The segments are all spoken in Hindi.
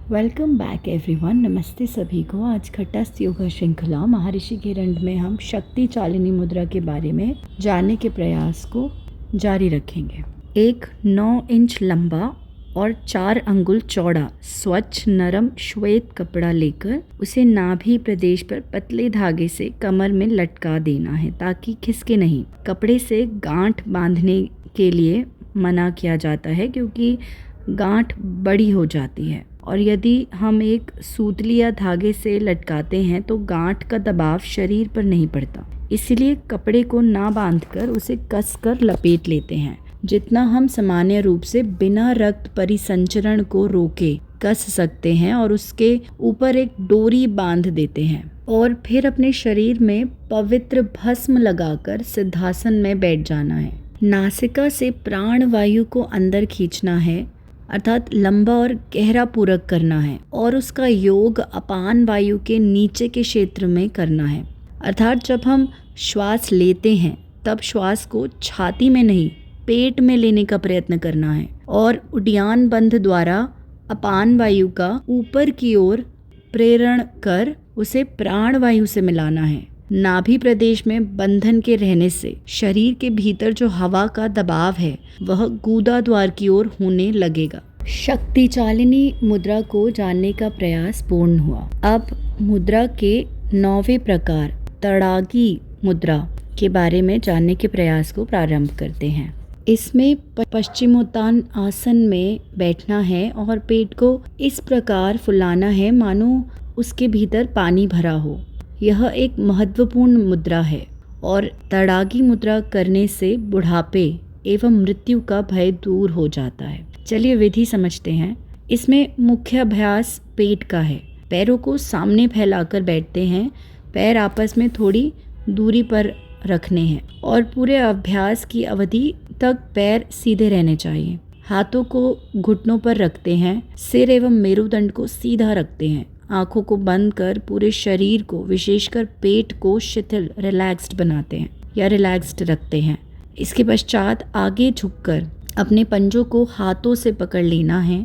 Welcome back everyone. नमस्ते सभी को। आज खट्टस्थ योगा श्रृंखला महर्षि केरंड में हम शक्ति चालिनी मुद्रा के बारे में जानने के प्रयास को जारी रखेंगे। एक 9 इंच लंबा और 4 अंगुल चौड़ा स्वच्छ नरम श्वेत कपड़ा लेकर उसे नाभि प्रदेश पर पतले धागे से कमर में लटका देना है ताकि खिसके नहीं। कपड़े से गांठ बांधने के लिए मना किया जाता है क्योंकि गांठ बड़ी हो जाती है, और यदि हम एक सूतली या धागे से लटकाते हैं तो गांठ का दबाव शरीर पर नहीं पड़ता। इसलिए कपड़े को ना बांधकर उसे कसकर लपेट लेते हैं। जितना हम सामान्य रूप से बिना रक्त परिसंचरण को रोके कस सकते हैं, और उसके ऊपर एक डोरी बांध देते हैं और फिर अपने शरीर में पवित्र भस्म लगाकर सिद्धासन में बैठ जाना है। नासिका से प्राण वायु को अंदर खींचना है, अर्थात लंबा और गहरा पूरक करना है, और उसका योग अपान वायु के नीचे के क्षेत्र में करना है। अर्थात जब हम श्वास लेते हैं तब श्वास को छाती में नहीं पेट में लेने का प्रयत्न करना है, और उड्डयन बंध द्वारा अपान वायु का ऊपर की ओर प्रेरण कर उसे प्राण वायु से मिलाना है। नाभि प्रदेश में बंधन के रहने से शरीर के भीतर जो हवा का दबाव है वह गूदा द्वार की ओर होने लगेगा। शक्ति चालिनी मुद्रा को जानने का प्रयास पूर्ण हुआ। अब मुद्रा के 9वें प्रकार तड़ागी मुद्रा के बारे में जानने के प्रयास को प्रारंभ करते हैं। इसमें पश्चिमोत्तान आसन में बैठना है और पेट को इस प्रकार फुलाना है मानो उसके भीतर पानी भरा हो। यह एक महत्वपूर्ण मुद्रा है, और तड़ागी मुद्रा करने से बुढ़ापे एवं मृत्यु का भय दूर हो जाता है। चलिए विधि समझते हैं। इसमें मुख्य अभ्यास पेट का है। पैरों को सामने फैलाकर बैठते हैं, पैर आपस में थोड़ी दूरी पर रखने हैं, और पूरे अभ्यास की अवधि तक पैर सीधे रहने चाहिए। हाथों को घुटनों पर रखते हैं, सिर एवं मेरुदंड को सीधा रखते हैं, आंखों को बंद कर पूरे शरीर को विशेषकर पेट को शिथिल रिलैक्स्ड बनाते हैं या रिलैक्स्ड रखते हैं। इसके पश्चात आगे झुककर अपने पंजों को हाथों से पकड़ लेना है,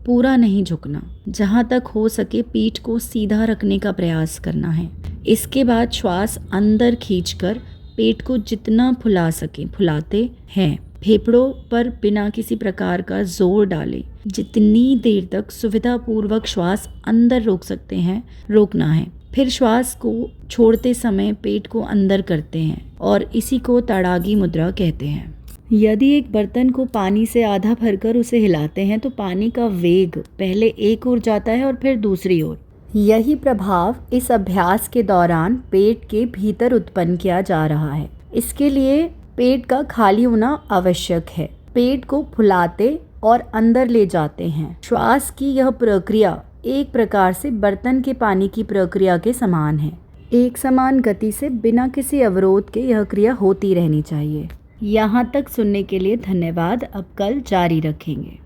पूरा नहीं झुकना। जहाँ तक हो सके पीठ को सीधा रखने का प्रयास करना है। इसके बाद श्वास अंदर खींचकर पेट को जितना फुला सके फुलाते हैं। फेफड़ों पर बिना किसी प्रकार का जोर डाले जितनी देर तक सुविधापूर्वक श्वास अंदर रोक सकते हैं रोकना है। फिर श्वास को छोड़ते समय पेट को अंदर करते हैं, और इसी को तड़ागी मुद्रा कहते हैं। यदि एक बर्तन को पानी से आधा भरकर उसे हिलाते हैं तो पानी का वेग पहले एक ओर जाता है और फिर दूसरी ओर। यही प्रभाव इस अभ्यास के दौरान पेट के भीतर उत्पन्न किया जा रहा है। इसके लिए पेट का खाली होना आवश्यक है। पेट को फुलाते और अंदर ले जाते हैं। श्वास की यह प्रक्रिया एक प्रकार से बर्तन के पानी की प्रक्रिया के समान है। एक समान गति से बिना किसी अवरोध के यह क्रिया होती रहनी चाहिए। यहाँ तक सुनने के लिए धन्यवाद। अब कल जारी रखेंगे।